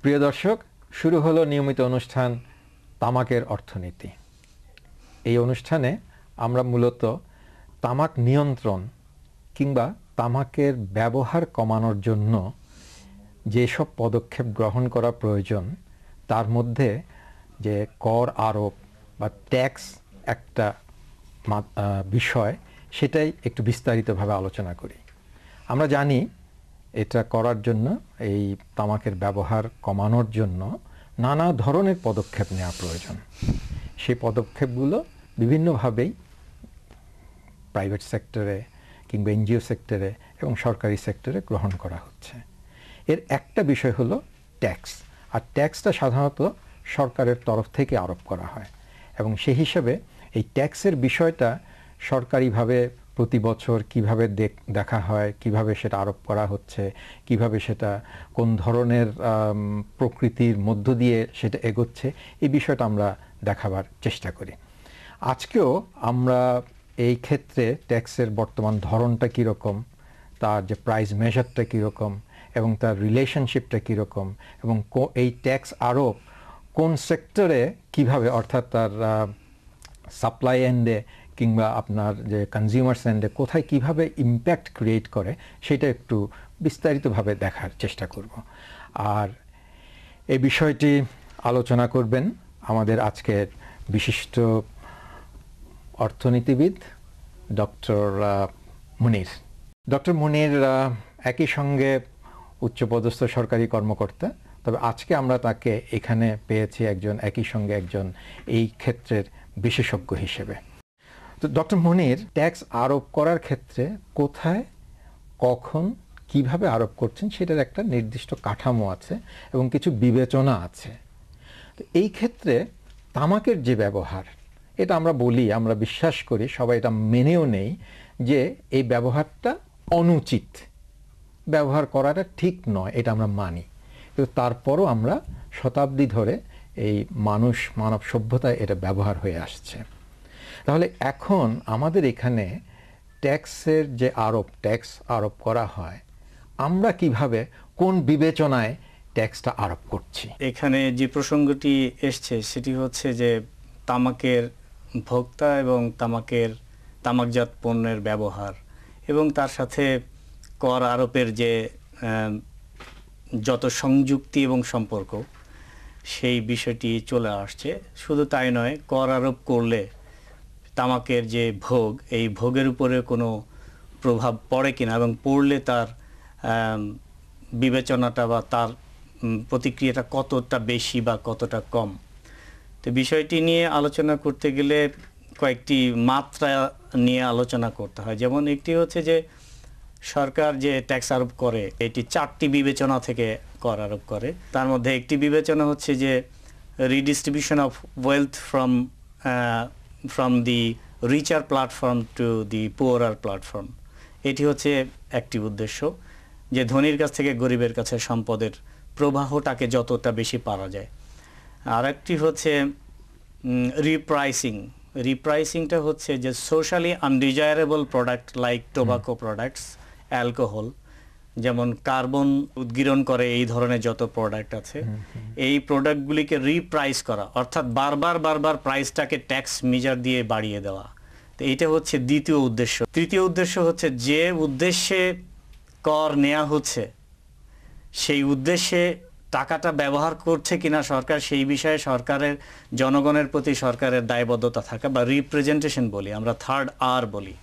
প্রিয় দর্শক, শুরু হলো নিয়মিত অনুষ্ঠান তামাকের অর্থনীতি। এই অনুষ্ঠানে আমরা মূলত তামাক নিয়ন্ত্রণ কিংবা তামাকের ব্যবহার কমানোর জন্য যেসব পদক্ষেপ গ্রহণ করা প্রয়োজন তার মধ্যে যে কর আরোপ বা ট্যাক্স একটা বিষয়, সেটাই একটু বিস্তারিতভাবে আলোচনা করি। আমরা জানি এটা করার জন্য, এই তামাকের ব্যবহার কমানোর জন্য নানা ধরনের পদক্ষেপ নেওয়া প্রয়োজন। সেই পদক্ষেপগুলো বিভিন্নভাবেই প্রাইভেট সেক্টরে কিংবা এনজিও সেক্টরে এবং সরকারি সেক্টরে গ্রহণ করা হচ্ছে। এর একটা বিষয় হলো ট্যাক্স, আর ট্যাক্সটা সাধারণত সরকারের তরফ থেকে আরোপ করা হয় এবং সেই হিসাবে এই ট্যাক্সের বিষয়টা সরকারিভাবে প্রতি বছর কিভাবে দেখা হয়, কিভাবে সেটা আরোপ করা হচ্ছে, কিভাবে সেটা কোন ধরনের প্রকৃতির মধ্য দিয়ে সেটা এগোচ্ছে, এই বিষয়টা আমরা দেখাবার চেষ্টা করি। আজকেও আমরা এই ক্ষেত্রে ট্যাক্সের বর্তমান ধরনটা কীরকম, তার যে প্রাইস মেজারটা কীরকম এবং তার রিলেশনশিপটা কীরকম এবং এই ট্যাক্স আরোপ কোন সেক্টরে কিভাবে, অর্থাৎ তার সাপ্লাই এন্ডে কিংবা আপনার যে কনজিউমার্স এন্ডে কোথায় কিভাবে ইম্প্যাক্ট ক্রিয়েট করে, সেটা একটু বিস্তারিতভাবে দেখার চেষ্টা করব। আর এই বিষয়টি আলোচনা করবেন আমাদের আজকের বিশিষ্ট অর্থনীতিবিদ ডক্টর মুনির। ডক্টর মুনির একই সঙ্গে উচ্চপদস্থ সরকারি কর্মকর্তা, তবে আজকে আমরা তাকে এখানে পেয়েছি একই সঙ্গে একজন এই ক্ষেত্রের বিশেষজ্ঞ হিসেবে। তো ডক্টর মুনির, ট্যাক্স আরোপ করার ক্ষেত্রে কোথায়, কখন, কিভাবে আরোপ করছেন সেটার একটা নির্দিষ্ট কাঠামো আছে এবং কিছু বিবেচনা আছে। তো এই ক্ষেত্রে তামাকের যে ব্যবহার, এটা আমরা বলি, আমরা বিশ্বাস করি, সবাই এটা মেনেও নেই যে এই ব্যবহারটা অনুচিত, ব্যবহার করাটা ঠিক নয়, এটা আমরা মানি। কিন্তু তারপরও আমরা শতাব্দী ধরে এই মানব সভ্যতায় এটা ব্যবহার হয়ে আসছে। তাহলে এখন আমাদের এখানে ট্যাক্সের যে ট্যাক্স আরোপ করা হয়, আমরা কিভাবে, কোন বিবেচনায় ট্যাক্সটা আরোপ করছি? এখানে যে প্রসঙ্গটি এসছে সেটি হচ্ছে যে তামাকের ভোক্তা এবং তামাকজাত পণ্যের ব্যবহার এবং তার সাথে কর আরোপের যে যত সংযুক্তি এবং সম্পর্ক, সেই বিষয়টি চলে আসছে। শুধু তাই নয়, কর আরোপ করলে তামাকের যে ভোগ, এই ভোগের উপরে কোনো প্রভাব পড়ে কিনা এবং পড়লে তার বিবেচনাটা বা তার প্রতিক্রিয়াটা কতটা বেশি বা কতটা কম। তো বিষয়টি নিয়ে আলোচনা করতে গেলে কয়েকটি মাত্রা নিয়ে আলোচনা করতে হয়। যেমন একটি হচ্ছে যে সরকার যে ট্যাক্স আরোপ করে, এটি 4টি বিবেচনা থেকে কর আরোপ করে। তার মধ্যে একটি বিবেচনা হচ্ছে যে redistribution of wealth from the richer platform to the poorer platform. এটি হচ্ছে একটি উদ্দেশ্য, যে ধনীর কাছ থেকে গরিবের কাছে সম্পদের প্রবাহটাকে যতটা বেশি পারা যায়। আর একটি হচ্ছে রিপ্রাইসিংটা হচ্ছে যে socially undesirable product like tobacco products, alcohol, যেমন কার্বন উদ্গীরণ করে এই ধরনের যত প্রোডাক্ট আছে, এই প্রোডাক্টগুলিকে রিপ্রাইস করা, অর্থাৎ বারবার প্রাইসটাকে ট্যাক্স মেজার দিয়ে বাড়িয়ে দেওয়া। তো এটা হচ্ছে দ্বিতীয় উদ্দেশ্য। তৃতীয় উদ্দেশ্য হচ্ছে যে উদ্দেশ্যে কর নেওয়া হচ্ছে সেই উদ্দেশ্যে টাকাটা ব্যবহার করছে কিনা সরকার, সেই বিষয়ে সরকারের, জনগণের প্রতি সরকারের দায়বদ্ধতা থাকা, বা রিপ্রেজেন্টেশন বলি আমরা, 3rd R বলি,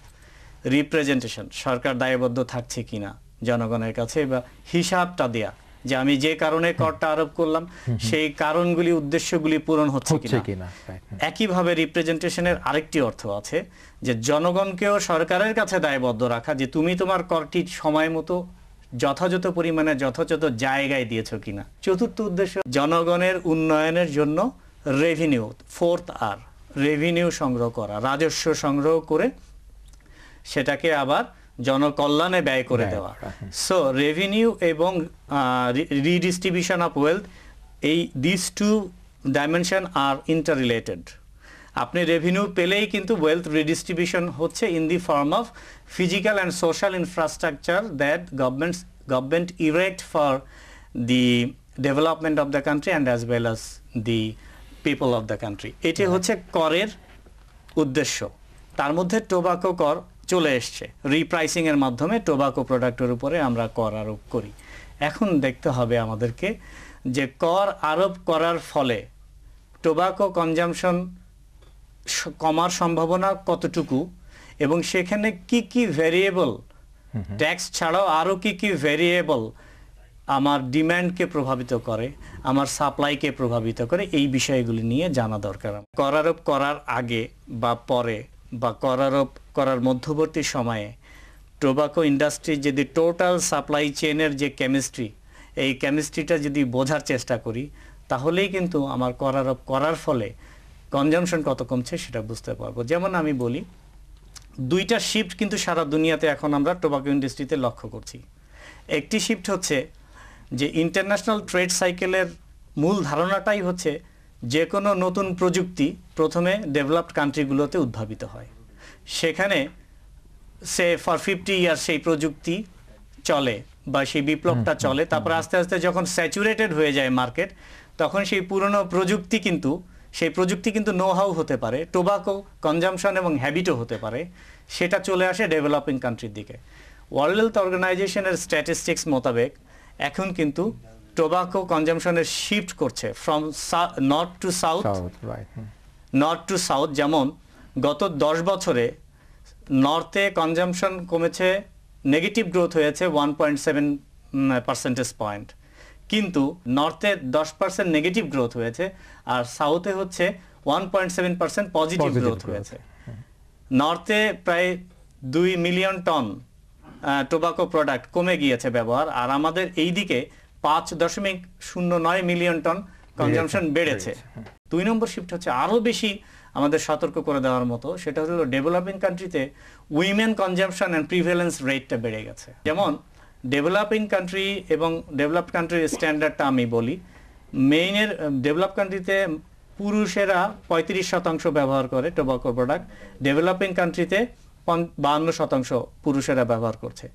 রিপ্রেজেন্টেশন, সরকার দায়বদ্ধ থাকছে কিনা জনগণের কাছে, বা হিসাবটা দেয়া যে আমি যে কারণে করটা আরোপ করলাম সেই কারণগুলি, উদ্দেশ্যগুলি পূরণ হচ্ছে কিনা। একইভাবে রিপ্রেজেন্টেশনের আরেকটি অর্থ আছে যে জনগণকেও সরকারের কাছে দায়বদ্ধ রাখা, যে তুমি তোমার করটি সময় মতো যথাযথ পরিমাণে যথাযথ জায়গায় দিয়েছ কিনা। চতুর্থ উদ্দেশ্য জনগণের উন্নয়নের জন্য রেভিনিউ, 4th R, রেভিনিউ সংগ্রহ করা, রাজস্ব সংগ্রহ করে সেটাকে আবার জনকল্যাণে ব্যয় করে দেওয়া। সো রেভিনিউ এবং redistribution of wealth, this 2 dimension are interrelated. আপনি রেভিনিউ পেলেই কিন্তু ওয়েলথ রিডিস্ট্রিবিউশন হচ্ছে in the form of physical and social infrastructure that government erect for the development of the country and as well as the people of the country. এটি হচ্ছে করের উদ্দেশ্য। তার মধ্যে টোবাকো কর চলে এসছে, রিপ্রাইসিং এর মাধ্যমে টোবাকো প্রোডাক্টের উপরে আমরা কর আরোপ করি। এখন দেখতে হবে আমাদেরকে যে কর আরোপ করার ফলে টোবাকো কনজামশন কমার সম্ভাবনা কতটুকু, এবং সেখানে কি কি ভেরিয়েবল, ট্যাক্স ছাড়াও আরও কি কি ভেরিয়েবল আমার ডিম্যান্ডকে প্রভাবিত করে, আমার সাপ্লাইকে প্রভাবিত করে, এই বিষয়গুলি নিয়ে জানা দরকার। কর আরোপ করার আগে বা পরে বা কর আরোপ করার মধ্যবর্তী সময়ে টোবাকো ইন্ডাস্ট্রি যদি টোটাল সাপ্লাই চেনের যে কেমিস্ট্রি, এই কেমিস্ট্রিটা যদি বোঝার চেষ্টা করি, তাহলেই কিন্তু আমার কর আরোপ করার ফলে কনজামশন কত কমছে সেটা বুঝতে পারবো। যেমন আমি বলি, দুইটা শিফট কিন্তু সারা দুনিয়াতে এখন আমরা টোবাকো ইন্ডাস্ট্রিতে লক্ষ্য করছি। একটি শিফট হচ্ছে যে ইন্টারন্যাশনাল ট্রেড সাইকেলের মূল ধারণাটাই হচ্ছে যে কোনো নতুন প্রযুক্তি প্রথমে ডেভেলপড কান্ট্রিগুলোতে উদ্ভাবিত হয়, সেখানে সে ফর 50 ইয়ার সেই প্রযুক্তি চলে বা সেই বিপ্লবটা চলে, তারপর আস্তে আস্তে যখন স্যাচুরেটেড হয়ে যায় মার্কেট, তখন সেই পুরনো প্রযুক্তি কিন্তু নো হাউ হতে পারে, টোবাকো কনজামশন এবং হ্যাবিটও হতে পারে, সেটা চলে আসে ডেভেলপিং কান্ট্রির দিকে। ওয়ার্ল্ড হেলথ অর্গানাইজেশনের স্ট্যাটিস্টিক্স মোতাবেক এখন কিন্তু টোবাকো কনজামশনের শিফট করছে ফ্রম নর্থ টু সাউথ। যেমন গত 10 বছরে নর্থে কনজামশন কমেছে, নেগেটিভ গ্রোথ হয়েছে 1.7 পার্সেন্টেজ পয়েন্ট, কিন্তু নর্থে 10% নেগেটিভ গ্রোথ হয়েছে, আর সাউথে হচ্ছে 1.7% পজিটিভ গ্রোথ হয়েছে। নর্থে প্রায় 2 মিলিয়ন টন টোবাকো প্রোডাক্ট কমে গিয়েছে ব্যবহার, আর আমাদের এই দিকে 5.09 মিলিয়ন টন কনজামশন বেড়েছে। 2 নম্বর শিফট হচ্ছে আরও বেশি আমাদের সতর্ক করে দেওয়ার মতো, সেটা হলো ডেভেলপিং কান্ট্রিতে উইমেন কনজামশন অ্যান্ড প্রিভ্যালেন্স রেটটা বেড়ে গেছে। যেমন ডেভেলপিং কান্ট্রি এবং ডেভেলপড কান্ট্রির স্ট্যান্ডার্ডটা আমি বলি, মেইনের ডেভেলপ কান্ট্রিতে পুরুষেরা 35% ব্যবহার করে টোবাকো প্রোডাক্ট, ডেভেলপিং কান্ট্রিতে 52% পুরুষেরা ব্যবহার করছে।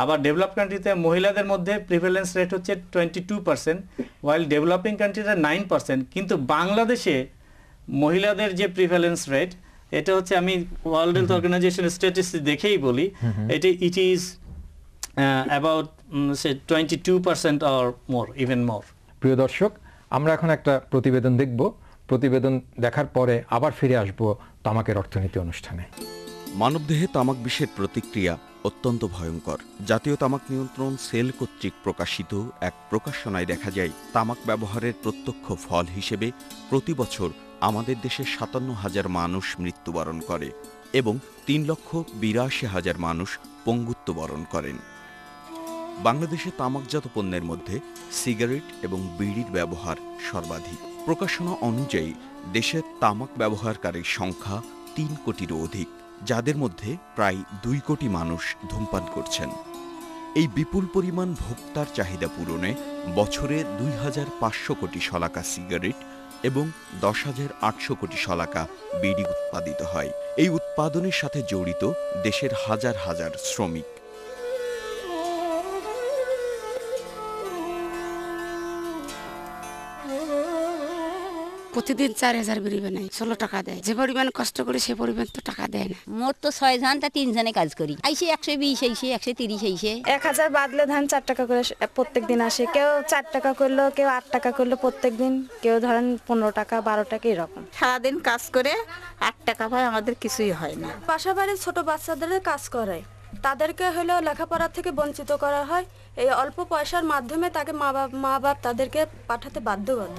আবার ডেভেলপ কান্ট্রিতে মহিলাদের মধ্যে প্রিভ্যালেন্স রেট হচ্ছে 22%, ওয়াইল ডেভেলপিং কান্ট্রিতে 9%। কিন্তু বাংলাদেশে মহিলাদের যে প্রিভ্যালেন্স রেট, এটা হচ্ছে, আমি ওয়ার্ল্ড হেলথ অর্গানাইজেশনের স্ট্যাটিস্টিক্স দেখেই বলি, it is about 22% or more, even more. প্রিয় দর্শক, আমরা এখন একটা প্রতিবেদন দেখব। প্রতিবেদন দেখার পরে আবার ফিরে আসব তামাকের অর্থনীতি অনুষ্ঠানে। মানবদেহে তামাক বিষের প্রতিক্রিয়া অত্যন্ত ভয়ঙ্কর। জাতীয় তামাক নিয়ন্ত্রণ সেল কর্তৃক প্রকাশিত এক প্রকাশনায় দেখা যায়, তামাক ব্যবহারের প্রত্যক্ষ ফল হিসেবে প্রতি বছর আমাদের দেশে 57,000 মানুষ মৃত্যুবরণ করে এবং 3,82,000 মানুষ পঙ্গুত্ব বরণ করেন। বাংলাদেশে তামাকজাত পণ্যের মধ্যে সিগারেট এবং বিড়ির ব্যবহার সর্বাধিক। প্রকাশনা অনুযায়ী দেশে তামাক ব্যবহারকারীর সংখ্যা 3 কোটিরও অধিক, যাদের মধ্যে প্রায় 2 কোটি মানুষ ধূমপান করছেন। এই বিপুল পরিমাণ ভোক্তার চাহিদা পূরণে বছরে 2,500 কোটি শলাকা সিগারেট এবং 10,800 কোটি শলাকা বিড়ি উৎপাদিত হয়। এই উৎপাদনের সাথে জড়িত দেশের হাজার হাজার শ্রমিক। প্রতিদিন 4,000 বিড়ি বানাই, 16 টাকা দেয়। যে পরিমাণ কষ্ট করে সে পরিমাণ তো টাকা দেয় না। মোর তো 6 জন, তা 3 জনে কাজ করি। আইসে 120, আইসে 130, আইসে 1000 বাদলে ধান 4 টাকা করে প্রত্যেক দিন আসে। কেউ 4 টাকা করলো, কেউ 8 টাকা করলো প্রত্যেক দিন, কেউ ধরেন 15 টাকা 12 টাকা এরকম। সারাদিন কাজ করে 8 টাকা পায়, আমাদের কিছুই হয় না। বাসা বাড়ির ছোট বাচ্চাদের কাজ করায়, তাদেরকে হলো লেখাপড়া থেকে বঞ্চিত করা হয়। এই অল্প পয়সার মাধ্যমে তাকে মা বাপ তাদেরকে পাঠাতে বাধ্যগত।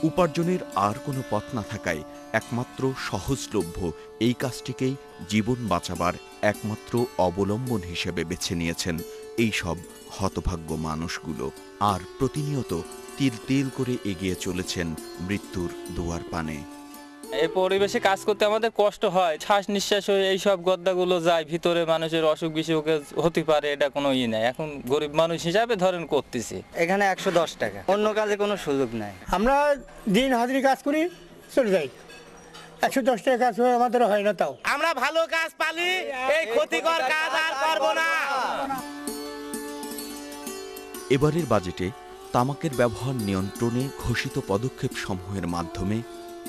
উপার্জনের আর কোনো পথ না থাকায় একমাত্র সহজলভ্য এই কাজটিকেই জীবন বাঁচাবার একমাত্র অবলম্বন হিসেবে বেছে নিয়েছেন এই সব হতভাগ্য মানুষগুলো, আর প্রতিনিয়ত তিল তিল করে এগিয়ে চলেছেন মৃত্যুর দুয়ার পানে। এই পরিবেশে কাজ করতে আমাদের কষ্ট হয়, শ্বাস নিঃশ্বাস হয়ে এইসব গদ্দাগুলো যায় ভিতরে, মানুষের অসুখ বিসুখে হতে পারে, এটা কোনো ই নাই। এখন গরিব মানুষ হিসাবে ধরেন করতেছি। এখানে 110 টাকা, অন্য কাজে কোনো সুযোগ নাই। আমরা দিন হাজিরি কাজ করি, চলে যাই। 110 টাকা কাজ আমাদের হয় না। তাও আমরা ভালো কাজ পালি, এই ক্ষতিকর কাজ আর করব না। এবারের বাজেটে তামাকের ব্যবহার নিয়ন্ত্রণে ঘোষিত পদক্ষেপ সমূহের মাধ্যমে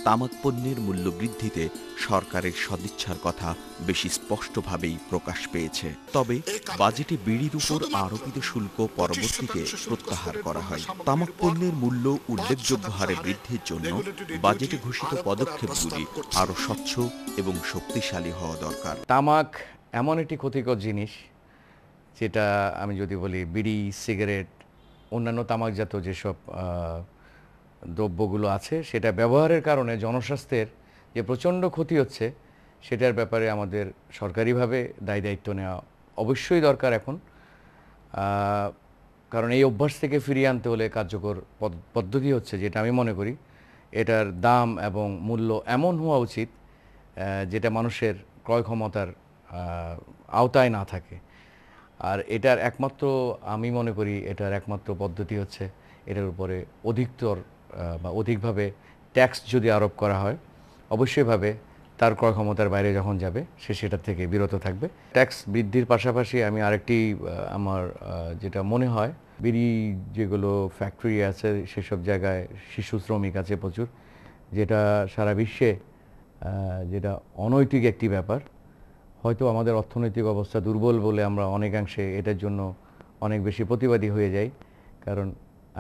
তামাক পণ্যের মূল্য বৃদ্ধিতে সরকারের সদিচ্ছার কথা বেশি স্পষ্টভাবেই প্রকাশ পেয়েছে। তবে বাজেটে বিড়ির উপর আরোপিত শুল্ক পরবর্তীতে প্রত্যাহার করা হয়। তামাক পণ্যের মূল্য উল্লেখযোগ্য হারে বৃদ্ধির জন্য বাজেটে ঘোষিত পদক্ষেপগুলি আরও স্বচ্ছ এবং শক্তিশালী হওয়া দরকার। তামাক এমন একটি ক্ষতিকর জিনিস যেটা আমি যদি বলি বিড়ি, সিগারেট, অন্যান্য তামাকজাত যেসব দ্রব্যগুলো আছে সেটা ব্যবহারের কারণে জনস্বাস্থ্যের যে প্রচণ্ড ক্ষতি হচ্ছে সেটার ব্যাপারে আমাদের সরকারিভাবে দায় দায়িত্ব নেওয়া অবশ্যই দরকার এখন। কারণ এই অভ্যাস থেকে ফিরিয়ে আনতে হলে কার্যকর পদ্ধতি হচ্ছে, যেটা আমি মনে করি, এটার দাম এবং মূল্য এমন হওয়া উচিত যেটা মানুষের ক্রয় ক্ষমতার আওতায় না থাকে। আর এটার একমাত্র, আমি মনে করি এটার একমাত্র পদ্ধতি হচ্ছে এটার উপরে অধিকতর বা অধিকভাবে ট্যাক্স যদি আরোপ করা হয়, অবশ্যইভাবে তার ক্রয় ক্ষমতার বাইরে যখন যাবে সে সেটা থেকে বিরত থাকবে। ট্যাক্স বৃদ্ধির পাশাপাশি আমি আরেকটি আমার যেটা মনে হয়, বিড়ি যেগুলো ফ্যাক্টরি আছে সেসব জায়গায় শিশু শ্রমিক আছে প্রচুর, যেটা সারা বিশ্বে যেটা অনৈতিক একটি ব্যাপার। হয়তো আমাদের অর্থনৈতিক অবস্থা দুর্বল বলে আমরা অনেকাংশে এটার জন্য অনেক বেশি প্রতিবাদী হয়ে যাই। কারণ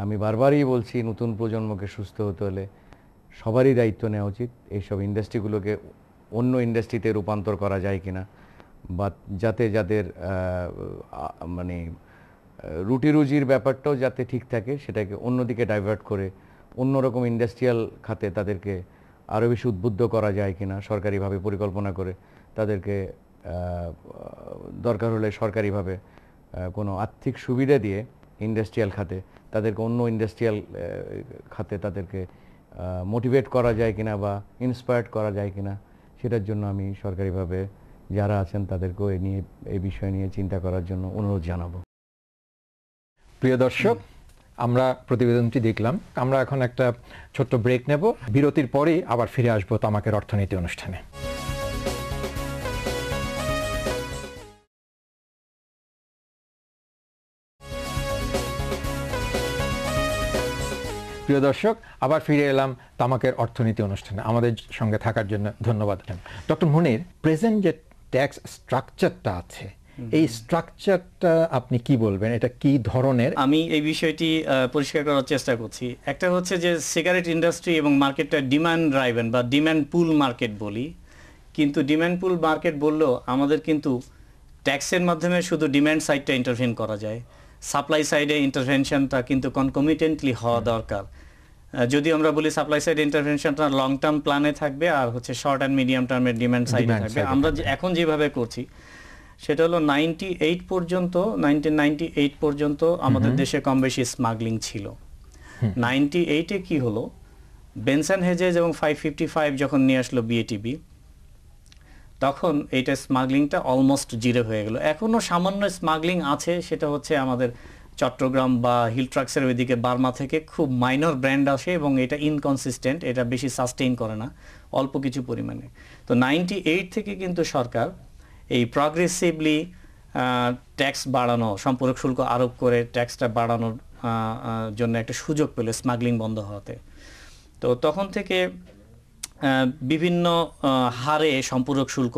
আমি বারবারই বলছি, নতুন প্রজন্মকে সুস্থ হতে হলে সবারই দায়িত্ব নেওয়া উচিত এইসব ইন্ডাস্ট্রিগুলোকে অন্য ইন্ডাস্ট্রিতে রূপান্তর করা যায় কিনা, বা যাতে যাদের মানে রুটি রুজির ব্যাপারটাও যাতে ঠিক থাকে সেটাকে অন্যদিকে ডাইভার্ট করে অন্যরকম ইন্ডাস্ট্রিয়াল খাতে তাদেরকে আরও বেশি উদ্বুদ্ধ করা যায় কিনা, সরকারিভাবে পরিকল্পনা করে তাদেরকে দরকার হলে সরকারিভাবে কোনো আর্থিক সুবিধা দিয়ে ইন্ডাস্ট্রিয়াল খাতে তাদেরকে অন্য ইন্ডাস্ট্রিয়াল খাতে তাদেরকে মোটিভেট করা যায় কিনা বা ইন্সপায়ার্ড করা যায় কিনা, সেটার জন্য আমি সরকারিভাবে যারা আছেন তাদেরকেও এই বিষয় নিয়ে চিন্তা করার জন্য অনুরোধ জানাবো। প্রিয় দর্শক, আমরা প্রতিবেদনটি দেখলাম। আমরা এখন একটা ছোট্ট ব্রেক নেব। বিরতির পরেই আবার ফিরে আসবো তামাকের অর্থনীতি অনুষ্ঠানে। প্রিয় দর্শক, আবার ফিরে এলাম তামাকের অর্থনীতি অনুষ্ঠানে। আমাদের সঙ্গে থাকার জন্য ধন্যবাদ। ডক্টর মুনির, প্রেজেন্ট যে ট্যাক্স স্ট্রাকচারটা আছে, এই স্ট্রাকচারটা আপনি কি বলবেন? এটা কি ধরনের? আমি এই বিষয়টি পরিষ্কার করার চেষ্টা করছি। একটা হচ্ছে যে সিগারেট ইন্ডাস্ট্রি এবং মার্কেটটা ডিমান্ড ড্রাইভেন বা ডিমান্ড পুল মার্কেট বলি, কিন্তু ডিমান্ড পুল মার্কেট বললেও আমাদের কিন্তু ট্যাক্সের মাধ্যমে শুধু ডিমান্ড সাইডটা ইন্টারভেন করা যায়, সাপ্লাই সাইডে ইন্টারভেনশনটা কিন্তু কনকমিটেন্টলি হওয়া দরকার। যদি আমরা বলি সাপ্লাই সাইড ইন্টারভেনশনটা লং টার্ম প্ল্যানে থাকবে আর হচ্ছে শর্ট অ্যান্ড মিডিয়াম টার্মের ডিমান্ড সাইডে থাকবে। আমরা এখন যেভাবে করছি সেটা হলো 1998 পর্যন্ত আমাদের দেশে কম বেশি স্মাগলিং ছিল। 98-এ কি হলো, বেনসন হেজেজ এবং 555 যখন নিয়ে আসলো বিএটিবি, তখন এইটা স্মাগলিংটা অলমোস্ট জিরো হয়ে গেল। এখনও সামান্য স্মাগলিং আছে, সেটা হচ্ছে আমাদের চট্টগ্রাম বা হিল ট্রাক্সের ওইদিকে বার্মা থেকে খুব মাইনর ব্র্যান্ড আসে এবং এটা ইনকনসিস্টেন্ট, এটা বেশি সাস্টেইন করে না, অল্প কিছু পরিমাণে। তো 98 থেকে কিন্তু সরকার এই প্রগ্রেসিভলি ট্যাক্স বাড়ানো, সম্পূরক শুল্ক আরোপ করে ট্যাক্সটা বাড়ানোর জন্য একটা সুযোগ পেল স্মাগলিং বন্ধ হওয়াতে। তো তখন থেকে বিভিন্ন হারে সম্পূরক শুল্ক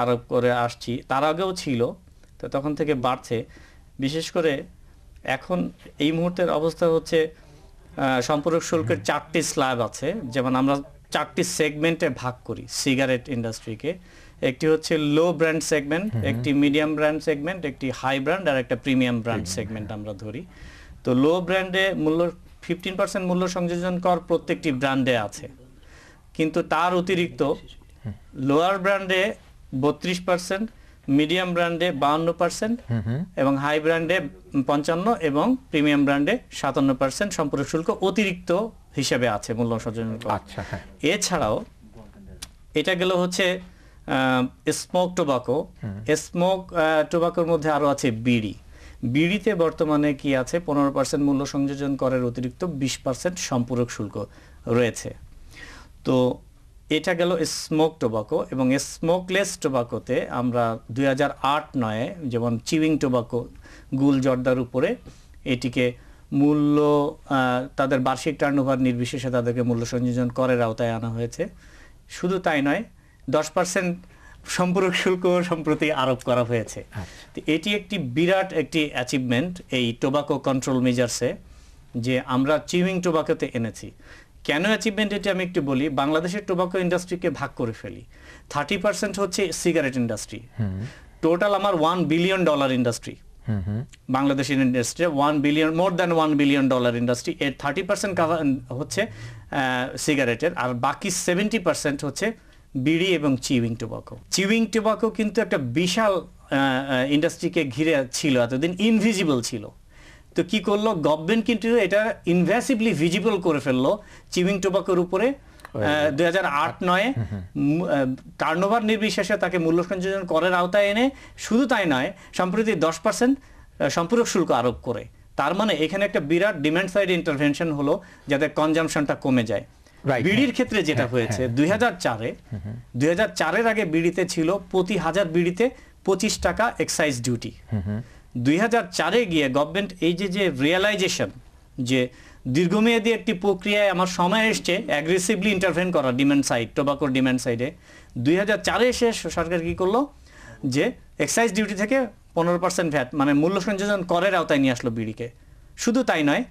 আরোপ করে আসছি, তার আগেও ছিল, তো তখন থেকে বাড়ছে। বিশেষ করে এখন এই মুহূর্তের অবস্থা হচ্ছে সম্পূরক শুল্কের 4টি স্ল্যাব আছে, যেমন আমরা 4টি সেগমেন্টে ভাগ করি সিগারেট ইন্ডাস্ট্রিকে। একটি হচ্ছে লো ব্র্যান্ড সেগমেন্ট, একটি মিডিয়াম ব্র্যান্ড সেগমেন্ট, একটি হাই ব্র্যান্ড আর একটা প্রিমিয়াম ব্র্যান্ড সেগমেন্ট আমরা ধরি। তো লো ব্র্যান্ডে মূল্য 15% মূল্য সংযোজন কর প্রত্যেকটি ব্র্যান্ডে আছে, কিন্তু তার অতিরিক্ত লোয়ার ব্র্যান্ডে 32%, মিডিয়াম ব্র্যান্ডে 52% এবং হাই ব্র্যান্ডে 55% এবং প্রিমিয়াম ব্র্যান্ডে 57% সম্পূরক শুল্ক অতিরিক্ত হিসেবে আছে মূল্য সংযোজন কর। এছাড়াও এটা গেল হচ্ছে স্মোক টোবাকো। স্মোক টোবাকোর মধ্যে আরো আছে বিড়ি। বিড়িতে বর্তমানে কি আছে, 15% মূল্য সংযোজন করের অতিরিক্ত 20% সম্পূরক শুল্ক রয়েছে। তো এটা গেল স্মোক টোবাকো। এবং স্মোকলেস টোবাকোতে আমরা 2008-9 যেমন চিউইং টোবাকো, গুল জর্দার উপরে এটিকে মূল্য তাদের বার্ষিক টার্নওভার নির্বিশেষে তাদেরকে মূল্য সংযোজন করের আওতায় আনা হয়েছে। শুধু তাই নয়, 10% সম্পূরক শুল্ক সম্প্রতি আরোপ করা হয়েছে। তো এটি একটি বিরাট একটি অ্যাচিভমেন্ট এই টোবাকো কন্ট্রোল মেজার্সে, যে আমরা চিউইং টোবাকোতে এনেছি। কেন অ্যাচিভমেন্ট এটি আমি একটু বলি। বাংলাদেশের টোবাকো ইন্ডাস্ট্রিকে ভাগ করে ফেলি। 30% হচ্ছে সিগারেট ইন্ডাস্ট্রি। টোটাল আমার $1 বিলিয়ন ইন্ডাস্ট্রি, বাংলাদেশের industry more than $1 billion industry. এর 30% হচ্ছে সিগারেটের, আর বাকি 70% হচ্ছে বিড়ি এবং চিউইং টোবাকো। চিউইং টোবাকো কিন্তু একটা বিশাল ইন্ডাস্ট্রিকে ঘিরে ছিল, এতদিন ইনভিজিবল ছিল। তো কি করলো গভর্নমেন্ট, কিন্তু এটা ইনভ্যাসিভলি ভিজিবল করে ফেললো চিউইং টোবাকোর উপরে 2008-09 টার্নওভার নির্বিশেষে তাকে মূল্য সংযোজন করের আওতায় এনে, শুধু তাই নয় সম্প্রতি 10% সম্পূরক শুল্ক আরোপ করে। তার মানে এখানে একটা বিরাট ডিমান্ড সাইড ইন্টারভেনশন হলো যাতে কনজাম্পশনটা কমে যায়। বিড়ির ক্ষেত্রে যেটা হয়েছে 2004-এর আগে বিড়িতে ছিল প্রতি 1000 বিড়িতে 25 টাকা এক্সাইজ ডিউটি। 2004-এ গিয়ে গভর্নমেন্ট এই যে রিয়েলাইজেশন যে দীর্ঘমেয়াদী একটি প্রক্রিয়ায় আমার সময় এসছে অ্যাগ্রেসিভলি ইন্টারভেন করা ডিমান্ড সাইড, টোবাকোর ডিমান্ড সাইডে, 2004-এ এসে সরকার কি করলো যে এক্সাইজ ডিউটি থেকে 15% ভ্যাট মানে মূল্য সংযোজন করের আওতায় নিয়ে আসলো বিড়িকে। শুধু তাই নয়,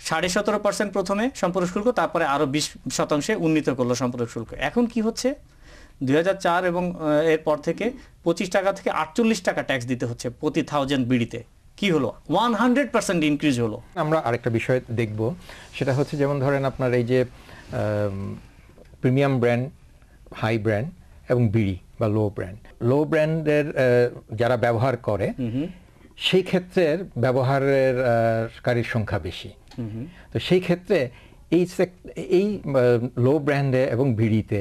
17.5% প্রথমে সম্পূরক শুল্ক, তারপরে আরো 20% উন্নীত করলো সম্পূরক শুল্ক। এখন কি হচ্ছে 2004 এবং এরপর থেকে 25 টাকা থেকে 48 টাকা ট্যাক্স দিতে হচ্ছে প্রতি 1000 বিড়িতে। কি হলো 100% ইনক্রিজ হলো। আমরা আরেকটা বিষয় দেখব, সেটা হচ্ছে যেমন ধরেন আপনার এই যে প্রিমিয়াম ব্র্যান্ড, হাই ব্র্যান্ড এবং বিড়ি বা লো ব্র্যান্ডের যারা ব্যবহার করে সেই ক্ষেত্রের ব্যবহারের সংখ্যা বেশি। তো সেই ক্ষেত্রে এই লো ব্র্যান্ডে এবং বিড়িতে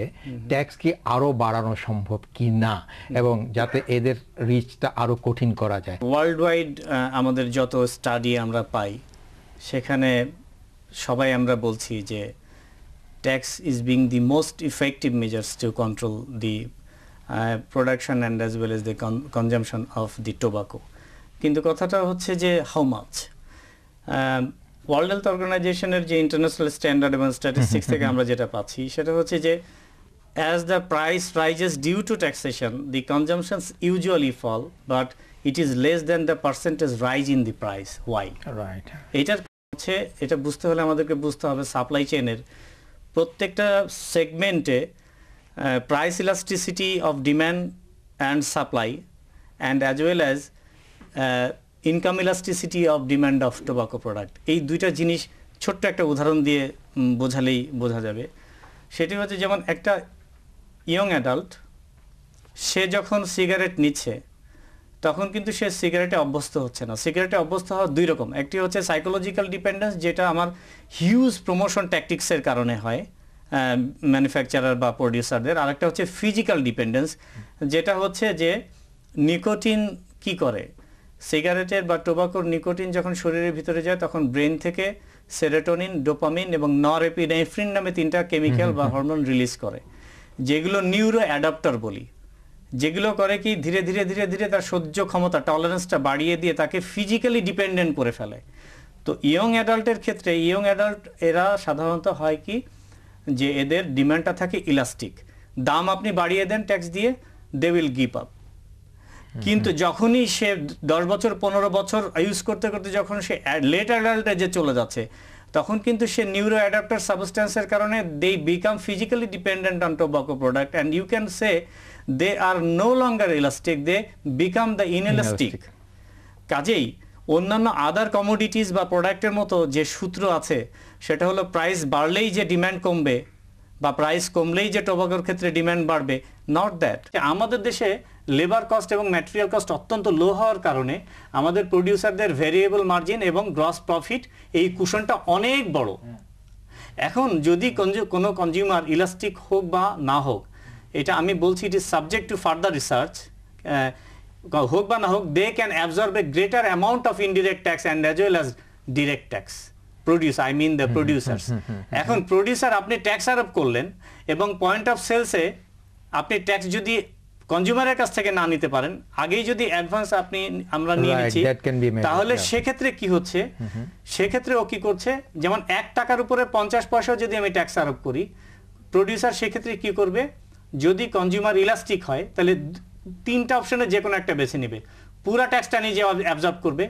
ট্যাক্স কি আরো বাড়ানো সম্ভব কি না, এবং যাতে এদের রিচটা আরো কঠিন করা যায়। ওয়ার্ল্ড ওয়াইড আমাদের যত স্টাডি আমরা পাই সেখানে সবাই আমরা বলছি যে tax is being the most effective measures to control the production and as well as the consumption of the tobacco. কিন্তু কথাটা হচ্ছে যে হাউ মাচ। ওয়ার্ল্ড হেলথ অর্গানাইজেশনের যে ইন্টারন্যাশনাল স্ট্যান্ডার্ড এবং স্ট্যাটিস্টিক্স থেকে আমরা যেটা পাচ্ছি সেটা হচ্ছে যে as the price rises due to taxation, the consumptions usually fall, but it is less than the percentage rise in the price. Why? Right. এটা বুঝতে হলে আমাদেরকে বুঝতে হবে সাপ্লাই চেইনের প্রত্যেকটা সেগমেন্টে price elasticity of demand and supply and as well as income elasticity of demand of tobacco product. এই দুইটা জিনিস ছোট্ট একটা উদাহরণ দিয়ে বোঝালেই বোঝা যাবে। সেটি হচ্ছে যেমন একটা ইয়ং অ্যাডাল্ট সে যখন সিগারেট নিচ্ছে তখন কিন্তু সে সিগারেটে অভ্যস্ত হচ্ছে না। সিগারেটে অভ্যস্ত হওয়া দুই রকম, একটি হচ্ছে সাইকোলজিক্যাল ডিপেন্ডেন্স, যেটা আমার হিউজ প্রমোশন ট্যাকটিক্সের কারণে হয় ম্যানুফ্যাকচারার বা প্রডিউসারদের। আরেকটা হচ্ছে ফিজিক্যাল ডিপেন্ডেন্স, যেটা হচ্ছে যে নিকোটিন কি করে, সিগারেটের বা টোবাকোর নিকোটিন যখন শরীরের ভিতরে যায় তখন ব্রেন থেকে সেরোটোনিন, ডোপামিন এবং নরএপিনেফ্রিন নামে 3টা কেমিক্যাল বা হরমোন রিলিজ করে, যেগুলো নিউরো অ্যাডাপ্টার বলি, যেগুলো করে কি ধীরে ধীরে ধীরে ধীরে তার সহ্য ক্ষমতা টলারেন্সটা বাড়িয়ে দিয়ে তাকে ফিজিক্যালি ডিপেন্ডেন্ট করে ফেলে। তো ইয়ং অ্যাডাল্টের ক্ষেত্রে এরা সাধারণত হয় কি যে এদের ডিমান্ডটা থাকে ইলাস্টিক, দাম আপনি বাড়িয়ে দেন ট্যাক্স দিয়ে, দে উইল গিভ আপ। কিন্তু যখনই সে 10 বছর 15 বছর ইউজ করতে করতে যখন সে লেট অ্যাডাল্টে যে চলে যাচ্ছে তখন কিন্তু সে নিউরো অ্যাডাপ্টার সাবস্টেন্সের কারণে they become physically dependent on tobacco product and you can say they are no longer elastic, they become the inelastic. কাজেই অন্যান্য আদার কমোডিটিস বা প্রোডাক্টের মতো যে সূত্র আছে সেটা হলো প্রাইস বাড়লেই যে ডিম্যান্ড কমবে বা প্রাইস কমলেই যে টোবাকোর ক্ষেত্রে ডিম্যান্ড বাড়বে, নট দ্যাট। আমাদের দেশে লেবার কস্ট এবং ম্যাটেরিয়াল কস্ট অত্যন্ত লো হওয়ার কারণে আমাদের প্রডিউসারদের ভেরিয়েবল মার্জিন এবং গ্রস প্রফিট এই কুশনটা অনেক বড়। এখন যদি কোনো কনজিউমার ইলাস্টিক হোক বা না হোক, এটা আমি বলছি it is subject to further research, হোক বা না হোক, they can absorb a greater amount of indirect tax and as well as direct tax. The producers. এখন প্রডিউসার আপনি ট্যাক্স আরোপ করলেন এবং পয়েন্ট অফ সেলসে আপনি ট্যাক্স যদি কনজিউমারের কাছ থেকে না নিতে পারেন, আগেই যদি অ্যাডভান্স আমরা নিয়ে নিচ্ছি, তাহলে সেক্ষেত্রে কি হচ্ছে, সেক্ষেত্রে ও কি করছে, যেমন 1 টাকার উপরে 50 পয়সা যদি আমি ট্যাক্স আরোপ করি, প্রডিউসার সেক্ষেত্রে কি করবে, যদি কনজিউমার ইলাস্টিক হয় তাহলে 3টা অপশনে যে কোনো একটা বেছে নেবে। পুরা ট্যাক্সটা নিজে অ্যাবজর্ব করবে,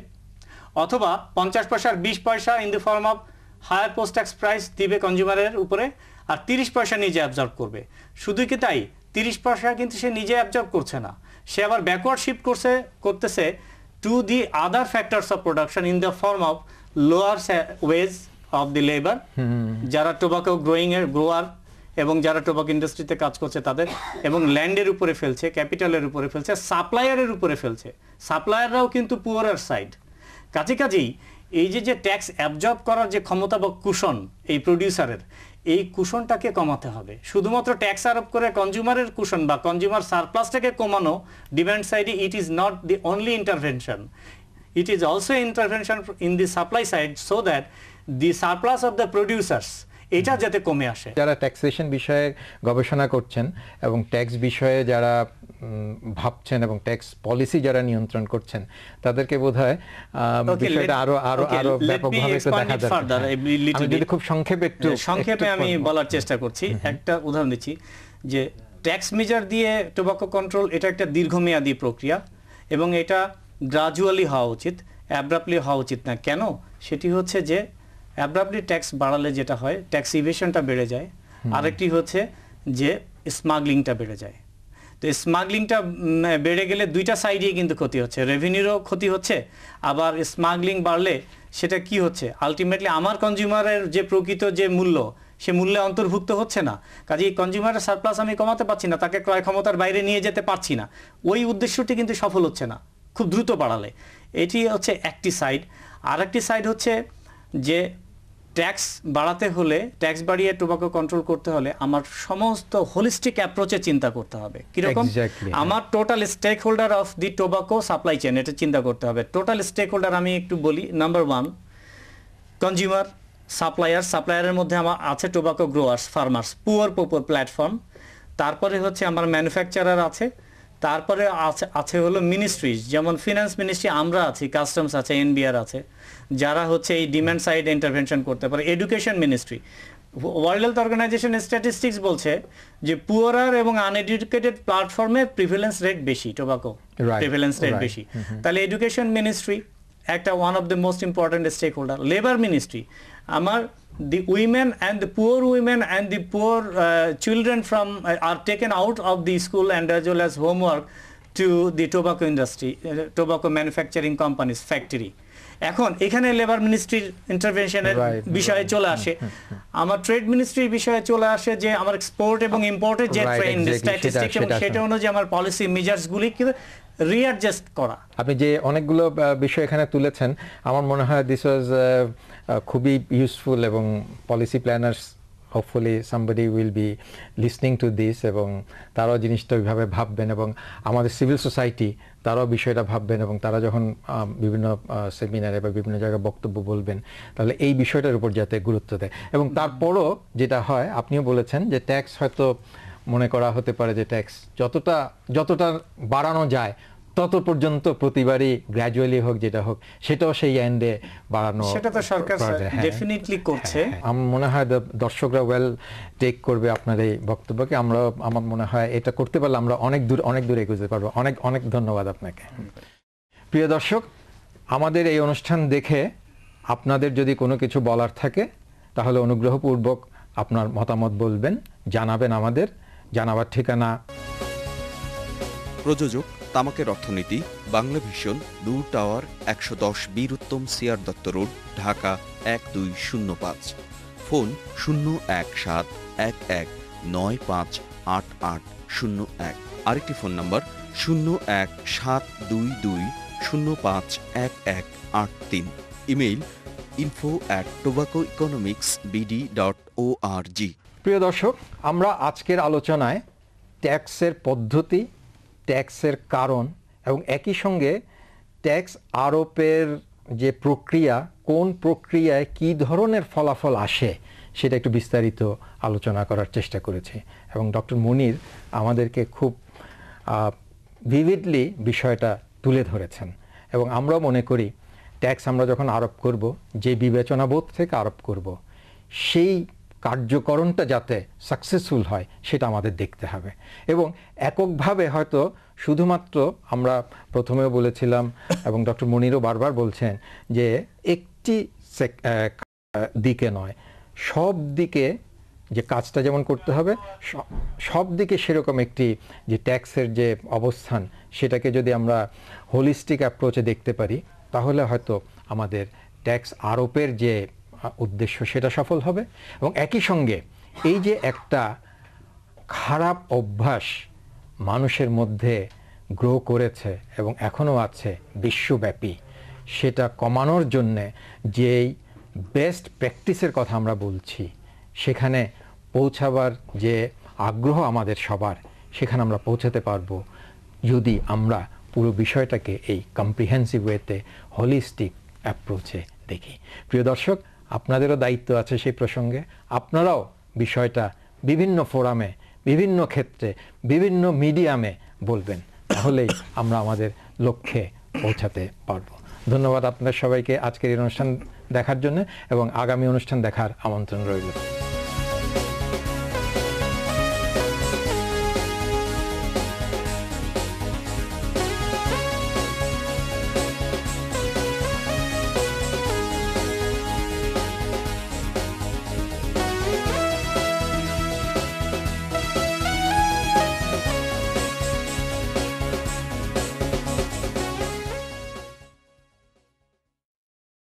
অথবা 50 পয়সার 20 পয়সা in the form of higher post tax price দিবে কনজিউমারের উপরে, আর 30 পয়সা নিজে অ্যাবজর্ব করবে। শুধু কি তাই, 30 পয়সা কিন্তু সে নিজে অ্যাবজর্ব করছে না, সে আবার ব্যাকওয়ার্ড শিফট করতেছে to the other factors of production in the form of lower ways of the labour, যারা টোবাকো গ্রোয়ার এবং যারা টোবাকো ইন্ডাস্ট্রিতে কাজ করছে তাদের, এবং ল্যান্ডের উপরে ফেলছে, ক্যাপিটালের উপরে ফেলছে, সাপ্লায়ারের উপরে ফেলছে। সাপ্লায়াররাও কিন্তু পুয়ারার সাইড। কাজেই এই যে ট্যাক্স অ্যাবজর্ব করার যে ক্ষমতা বা কুশন এই প্রডিউসারের, এই কুশনটাকে কমাতে হবে। শুধুমাত্র ট্যাক্স আরোপ করে কনজিউমারের কুশন বা কনজিউমার সারপ্লাসটাকে কমানো ডিমান্ড সাইডে, it is not the only intervention, it is also intervention in the supply side, so that the surplus of the producers এটা যাতে কমে আসে। যারা ট্যাক্সেশন বিষয়ে গবেষণা করছেন এবং ট্যাক্স বিষয়ে যারা ভাবছেন এবং ট্যাক্স পলিসি যারা নিয়ন্ত্রণ করছেন, তাদেরকে বোধহয় বিষয়টা আরো ব্যাপকভাবে দেখা দরকার। আমি যদি খুব সংক্ষেপে আমি বলার চেষ্টা করছি, একটা উদাহরণ দিচ্ছি যে ট্যাক্স মেজার দিয়ে টোবাকো কন্ট্রোল এটা একটা দীর্ঘমেয়াদী প্রক্রিয়া এবং এটা গ্রাজুয়ালি হওয়া উচিত, অ্যাব্রাপ্টলি হওয়া উচিত না। কেন? সেটি হচ্ছে যে অ্যাব্রাপ্টলি ট্যাক্স বাড়ালে যেটা হয়, ট্যাক্স ইভেশনটা বেড়ে যায়, আরেকটি হচ্ছে যে স্মাগলিংটা বেড়ে যায়। তো স্মাগলিংটা বেড়ে গেলে দুইটা সাইডে কিন্তু ক্ষতি হচ্ছে, রেভিনিউরও ক্ষতি হচ্ছে, আবার স্মাগলিং বাড়লে সেটা কি হচ্ছে, আলটিমেটলি আমার কনজিউমারের যে প্রকৃত যে মূল্য, সে মূল্যে অন্তর্ভুক্ত হচ্ছে না। কাজেই কনজিউমারের সারপ্লাস আমি কমাতে পারছি না, তাকে ক্রয় ক্ষমতার বাইরে নিয়ে যেতে পারছি না, ওই উদ্দেশ্যটি কিন্তু সফল হচ্ছে না খুব দ্রুত বাড়ালে। এটি হচ্ছে একটি সাইড। আর একটি সাইড হচ্ছে যে ট্যাক্স বাড়াতে হলে, ট্যাক্স বাড়িয়ে টোবাকো কন্ট্রোল করতে হলে আমার সমস্ত হোলিস্টিক অ্যাপ্রোচে চিন্তা করতে হবে। কিরকম? আমার total stakeholder of the tobacco supply chain, এটা চিন্তা করতে হবে। টোটাল স্টেক হোল্ডার আমি একটু বলি। নাম্বার 1 কনজিউমার, সাপ্লায়ারের মধ্যে আমার আছে tobacco growers, farmers, poor platform. তারপরে হচ্ছে আমার ম্যানুফ্যাকচারার আছে, তারপরে আছে হলো মিনিস্ট্রিজ, যেমন ফিনান্স মিনিস্ট্রি আমরা আছি, কাস্টমস আছে, এনবিআর আছে, যারা হচ্ছে এই ডিমান্ড সাইড ইন্টারভেনশন করতে পারে। Education ministry, world health organization statistics বলছে যে পুয়ারার এবং আনএডুকেটেড প্ল্যাটফর্মে প্রিভ্যালেন্স রেট বেশি, টোবাকো প্রিভ্যালেন্স রেট বেশি। তাহলে এডুকেশন মিনিস্ট্রি একটা one of the most important stakeholder. Labour ministry, আমার the women and the poor women and the poor children from are taken out of the school and as well as homework to the tobacco industry, tobacco manufacturing companies factory. এখন এখানে labour মিনিস্ট্রির ইন্টারভেনশনের বিষয়ে চলে আসে, আমার trade মিনিস্ট্রির বিষয়ে চলে আসে যে আমার এক্সপোর্ট এবং ইম্পোর্টের যে ট্রেন্ড স্ট্যাটিস্টিক্স এবং সেটা অনুযায়ী আমার পলিসি মেজার্সগুলি কি রিঅ্যাডজাস্ট করা। আপনি যে অনেকগুলো বিষয় এখানে তুলেছেন, আমার মনে হয় দিস ওয়াজ খুবই ইউজফুল এবং policy planners hopefully somebody will be listening to this এবং তারাও জিনিসটা ওইভাবে ভাববেন এবং আমাদের সিভিল সোসাইটি তারাও বিষয়টা ভাববেন এবং তারা যখন বিভিন্ন সেমিনারে বা বিভিন্ন জায়গায় বক্তব্য বলবেন তাহলে এই বিষয়টার উপর যাতে গুরুত্ব দেয়। এবং তারপরও যেটা হয়, আপনিও বলেছেন যে ট্যাক্স হয়তো মনে করা হতে পারে যে ট্যাক্স যতটা বাড়ানো যায় তত পর্যন্ত প্রতিবারই গ্র্যাজুয়ালি হোক যেটা হোক সেটাও সেই এন্ডে বাড়ানো, সেটা তো সরকার ডেফিনেটলি করছে। আমার মনে হয় দর্শকরা ওয়েল টেক করবে আপনার এই বক্তব্যকে। আমার মনে হয় এটা করতে পারলে আমরা অনেক দূর এগোতে পারবো। অনেক ধন্যবাদ আপনাকে। প্রিয় দর্শক, আমাদের এই অনুষ্ঠান দেখে আপনাদের যদি কোনো কিছু বলার থাকে তাহলে অনুগ্রহপূর্বক আপনার মতামত বলবেন, জানাবেন আমাদের। জানাবার ঠিকানা: প্রযোজক তামাকের অর্থনীতি, বাংলা ভিশন, দূর tower, 110 Bir Uttam CR Dutta road, Dhaka 1205। Phone 01711958801। আরেকটি ফোন নম্বর 01722051183। Email info@tobaccoeconomicsbd.org। প্রিয় দর্শক, আমরা আজকের আলোচনায় ট্যাক্সের পদ্ধতি, ট্যাক্সের কারণ এবং একই সঙ্গে ট্যাক্স আরোপের যে প্রক্রিয়া, কোন প্রক্রিয়ায় কী ধরনের ফলাফল আসে সেটা একটু বিস্তারিত আলোচনা করার চেষ্টা করেছি এবং ডক্টর মুনির আমাদেরকে খুব ভিভিডলি বিষয়টা তুলে ধরেছেন। এবং আমরাও মনে করি ট্যাক্স আমরা যখন আরোপ করব, যে বিবেচনাবোধ থেকে আরোপ করব, সেই কার্যকরণটা যাতে সাকসেসফুল হয় সেটা আমাদের দেখতে হবে। এবং এককভাবে হয়তো শুধুমাত্র আমরা প্রথমেও বলেছিলাম এবং ডক্টর মনিরও বারবার বলছেন যে একটি দিকে নয়, সব দিকে যে কাজটা যেমন করতে হবে, সব দিকে সেরকম একটি যে ট্যাক্সের যে অবস্থান সেটাকে যদি আমরা হোলিস্টিক অ্যাপ্রোচে দেখতে পারি, তাহলে হয়তো আমাদের ট্যাক্স আরোপের যে উদ্দেশ্য সেটা সফল হবে। এবং একই সঙ্গে এই যে একটা খারাপ অভ্যাস মানুষের মধ্যে গ্রো করেছে এবং এখনও আছে বিশ্বব্যাপী, সেটা কমানোর জন্যে যেই বেস্ট প্র্যাকটিসের কথা আমরা বলছি, সেখানে পৌঁছাবার যে আগ্রহ আমাদের সবার, সেখানে আমরা পৌঁছাতে পারবো যদি আমরা পুরো বিষয়টাকে এই কম্প্রিহেন্সিভ ওয়েতে হোলিস্টিক অ্যাপ্রোচে দেখি। প্রিয় দর্শক, আপনাদেরও দায়িত্ব আছে সেই প্রসঙ্গে। আপনারাও বিষয়টা বিভিন্ন ফোরামে, বিভিন্ন ক্ষেত্রে, বিভিন্ন মিডিয়ামে বলবেন, তাহলেই আমরা আমাদের লক্ষ্যে পৌঁছাতে পারব। ধন্যবাদ আপনাদের সবাইকে আজকের এই অনুষ্ঠান দেখার জন্য এবং আগামী অনুষ্ঠান দেখার আমন্ত্রণ রইল।